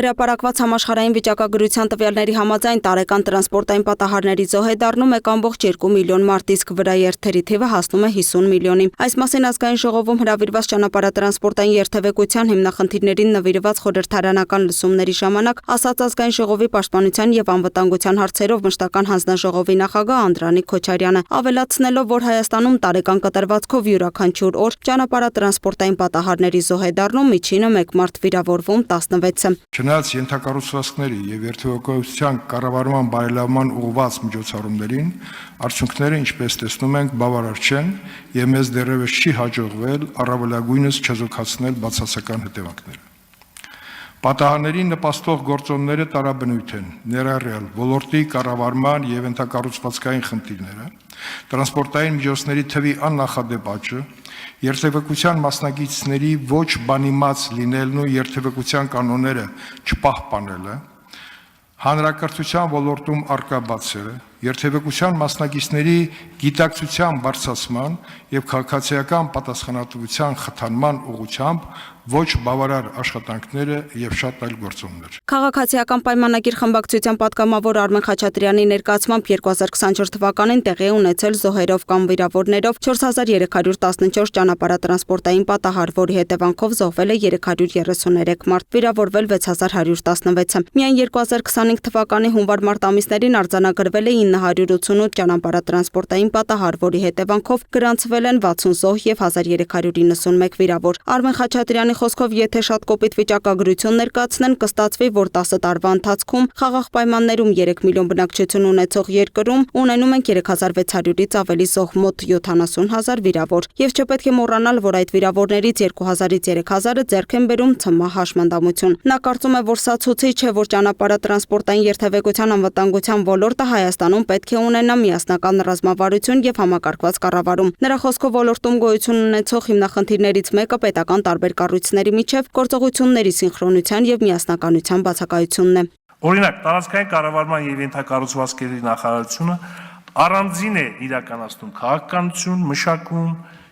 Հրապարակված համաշխարհային վիճակագրության տվյալների համաձայն տարեկան տրանսպորտային պատահարների զոհ է դառնում 1.2 միլիոն մարդ, իսկ վրա երթերի թիվը հասնում է 50 միլիոնի։ Այս մասին ազգային ժողովում հրավիրված ճանապարհատրանսպորտային երթևեկության հիմնախնդիրներին նվիրված խորհրդարանական լսումների ժամանակ ասաց ազգային ժողովի պաշտպանության եւ անվտանգության հարցերով մշտական հանձնաժողովի նախագահ Անդրանիկ Քոչարյանը, ավելացնելով, որ Հայաստանում տարեկան կտրվածքով յուրաքանչյուր օր ճանապարհատրանսպորտային պատահարների զոհ է դառնում միջինը 1 մարդ վիրավորվում 16-ը։ Չնայած ենթակառուցվածքների եւ երթևեկության կառավարման բարելավման ուղղված միջոցառումներին, արդյունքները, ինչպես տեսնում ենք, բավարար չեն եւ մեզ դեռևս չի հաջողվել առավելագույնս չեզոքացնել բացասական հետևանքները։ Պատահարներին նպաստող գործոնները տարաբնույթ են, ներառյալ ոլորտի կառավարման եւ ենթակառուցվածքային խնդիրները, տրանսպորտային միջոցների թվի աննախադեպ աճը, երթևեկության մասնակիցների ոչ բանիմաց լինելն ու երթևեկության կանոնները չպահպանելը, հանրակրթության ոլորտում առկա բացերը, երթևեկության մասնակիցների գիտակցության բարձրացման եւ քաղաքացիական պատասխանատվության խթանման ուղղությամբ ոչ բավարար աշխատանքները եւ շատ այլ գործոններ։ Քաղաքացիական պայմանագիր խմբակցության պատգամավոր Արմեն Խաչատրյանի ներկայացմամբ 2024 թվականին տեղի ունեցել զոհերով կամ վիրավորներով 4314 ճանապարհատրանսպորտային պատահար, որի հետևանքով զոհվել է 333 մարդ, վիրավորվել 6116-ը։ Միայն 2025 թվականի հունվար-մարտ ամիսներին արձանագրվել է 988 ճանապարհատրանսպորտային պատահար, որի հետևանքով գրանցվել են 60 զոհ եւ 1391 վիրավոր։ Արմեն Խաչատրյանի խոսքով, եթե շատ կոպիտ վիճակագրություն ներկայացնեն, կստացվի, որ 10 տարվա ընթացքում խաղաղ պայմաններում 3 միլիոն բնակչություն ունեցող երկրում ունենում ենք 3600-ից ավելի զոհ, մոտ 70000 վիրավոր։ Եվ չպետք է մոռանալ, որ այդ վիրավորներից 2000-ից 3000-ը ձեռք են բերում ՑՄՀ հաշմանդամություն։ Նա կարծում է, որ սա ցույց է, որ ճանապարհատրանսպորտային երթևեկության անվտանգության ոլորտը Հայաստանում պետք է ունենա միասնական ռազմավարություն եւ համակարգված կառավարում։ Նրա խոսքով ոլորտում գոյություն ունեցող հիմնախնդիրներից մեկը պետական տարբեր կառույցների միջև գործողությունների սինխրոնության եւ միասնականության բացակայությունն է։ Օրինակ, տարածքային կառավարման եւ ենթակառուցվածքների նախարարությունը առանձին է իրականացնում քաղաքականություն, մշակում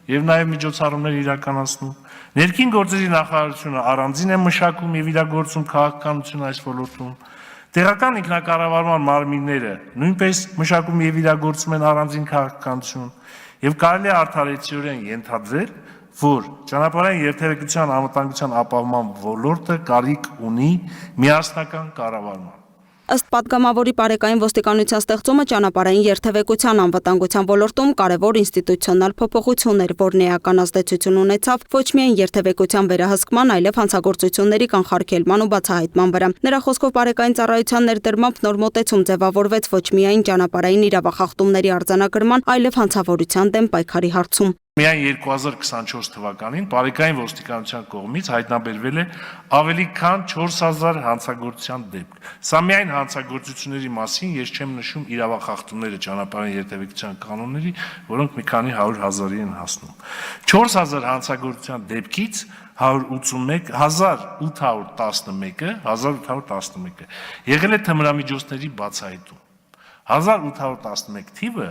եւ նաեւ միջոցառումներ իրականացնում։ Ներքին գործերի նախարարությունը առանձին է մշակում եւ իրագործում քաղաքականություն այս ոլորտում։ Տեղական ինքնակառավարման մարմինները նույնպես մշակում եւ իրագործում են առանձին քաղաքականություն եւ կարելի է արդարացիորեն ենթադրել, որ ճանապարհային երթևեկության անվտանգության ապահովման ոլորտը կարիք ունի միասնական կառավարման։ Ըստ պատգամավորի բարեկային ոստիկանության ստեղծումը ճանապարհային երթևեկության անվտանգության ոլորտում կարևոր ինստիտուցիոնալ փոփոխություն էր, որն էական ազդեցություն ունեցավ ոչ միայն երթևեկության վերահսկման, այլև հանցագործությունների կանխարգելման ու բացահայտման վրա։ Նրա խոսքով բարեկային ծառայության ներդրմամբ նոր մոտեցում ձևավորվեց ոչ միայն ճանապարհային իրավախախտումների արձանագրման, այլև հանցավորության դեմ պայքարի հարցում։ Միայն 2024 թվականին բարեկային ոստիկանության կողմից հայտնաբերվել է ավելի քան 4000 հանցագործության դեպք։ Սա միայն հանցագործությունների մասին, ես չեմ նշում իրավախախտումները ճանապարհային երթևեկության կանոնների, որոնք մի քանի 100,000-ի են հասնում։ 4000 հանցագործության դեպքից 1811-ը եղել է թմրամիջոցների բացահայտում։ 1811 թիվը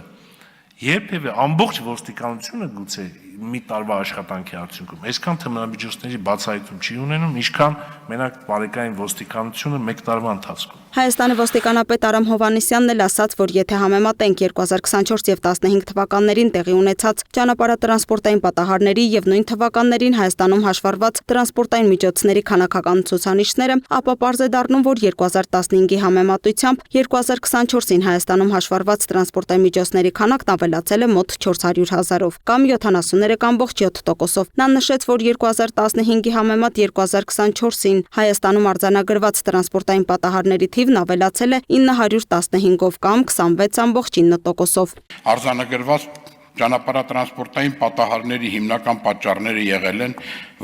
երբևէ ամբողջ ոստիկանությունը գուցե մի տարվա աշխատանքի արդյունքում այսքան թմրամիջոցների բացահայտում չի ունենում, ինչքան մենակ բարեկային ոստիկանությունը 1 տարվա ընթացքում։ Հայաստանի ոստիկանապետ Արամ Հովհաննիսյանն էլ ասաց, որ եթե համեմատենք 2024 եւ 15 թվականներին տեղի ունեցած ճանապարհատրանսպորտային պատահարների եւ նույն թվականներին Հայաստանում հաշվառված տրանսպորտային միջոցների քանակական ցուցանիշները, ապա պարզ է դառնում, որ 2015-ի համեմատությամբ 2024-ին Հայաստանում հաշվառված տրանսպորտային միջոցների քանակն ավելացել է մոտ 400,000-ով կամ 73.7%-ով։ Նա նշեց, որ 2015-ի համեմատ 2024-ին Հայաստանում արձանագրված տրանսպորտային պատահարների թիվն ավելացել է 915-ով կամ 26.9%-ով։ Արձանագրված ճանապարհատրանսպորտային պատահարների հիմնական պատճառները եղել են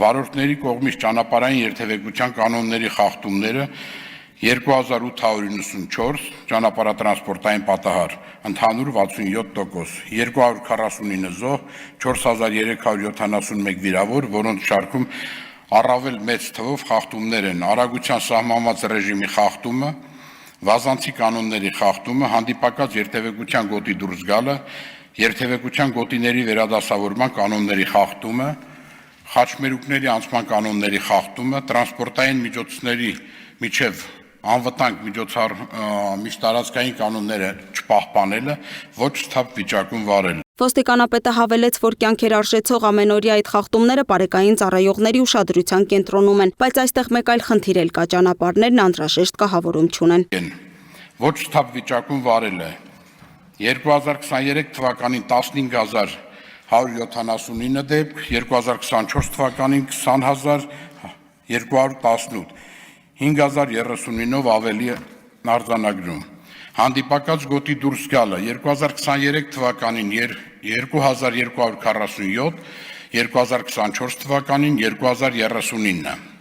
վարորդների կողմից ճանապարհային երթևեկության կանոնների խախտումները 2894 ճանապարհատրանսպորտային պատահար, ընդհանուր 67%, 249 զոհ, 4371 վիրավոր, որոնց շարքում առավել մեծ թվով խախտումներ են արագության սահմանված ռեժիմի խախտումը, վազանցի կանոնների խախտումը, հանդիպակաց երթևեկության գոտի դուրս գալը, երթևեկության գոտիների վերադասավորման կանոնների խախտումը, խաչմերուկների անցման կանոնների խախտումը, տրանսպորտային միջոցների միջև անվտանգ միջտարածքային կանոնները չպահպանելը, ոչ սթափ վիճակում վարել։ Ոստիկանապետը հավելեց, որ կյանքեր արժեցող ամենօրյա այդ խախտումները բարեկային ծառայողների ուշադրության կենտրոնում են, բայց այստեղ մեկ այլ խնդիր էլ կա, ճանապարհներն անհրաժեշտ կահավորում չունեն։ Ոչ սթափ վիճակում վարելը 2023 թվականին 15179 դեպք, 2024 թվականին 20218, 5039-ով ավելի արձանագրում։ Հանդիպակաց գոտի դուրս գալը 2023 թվականին 2247, 2024 թվականին 2039։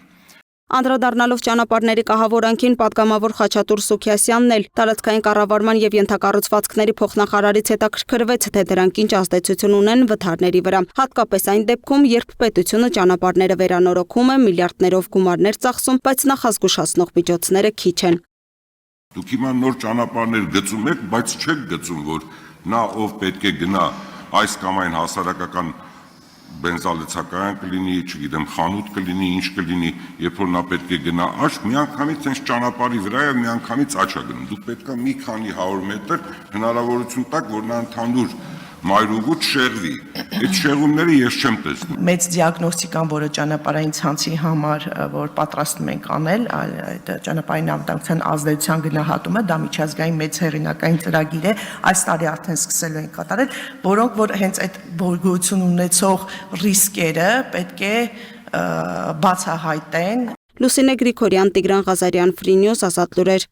Անդրադառնալով ճանապարհների կահավորանքին, պատգամավոր Խաչատուր Սուքիասյանն էլ տարածքային կառավարման եւ ենթակառուցվածքների փոխնախարարից հետաքրքրվեց, թե դրանք ինչ ազդեցություն ունեն վթարների վրա, հատկապես այն դեպքում, երբ պետությունը ճանապարհները վերանորոգում է, միլիարդներով գումարներ ծախսում, բայց նախազգուշացնող միջոցները քիչ են։ Դուք հիմա նոր ճանապարհներ գծում եք, բայց չեք գծում, որ նա ով պետք է գնա այս կամ այն հասարակական բենզալեցակայան կլինի, չգիտեմ, խանութ կլինի, ինչ կլինի, երբ որ նա պետք է գնա աճ, միանգամից այս ճանապարհի վրա է միանգամից աճ է գնում։ Դուք պետք է մի քանի 100 մետր հնարավորություն տաք, որ նա ընդհանուր մայրուղու չշեղվի։ Այդ շեղումները ես չեմ տեսնում։ Մեծ դիագնոստիկան, որը ճանապարհային ցանցի համար, որ պատրաստում ենք անել, այդ ճանապարհային անվտանգության ազդեցության գնահատումը, դա միջազգային մեծ հեղինակային ծրագիր է, այս տարի արդեն սկսել ենք կատարել, որոնք որ հենց այդ գոյություն ունեցող ռիսկերը պետք է բացահայտեն։ Լուսինե Գրիգորյան, Տիգրան Ղազարյան, Free News, Ազատ լուրեր։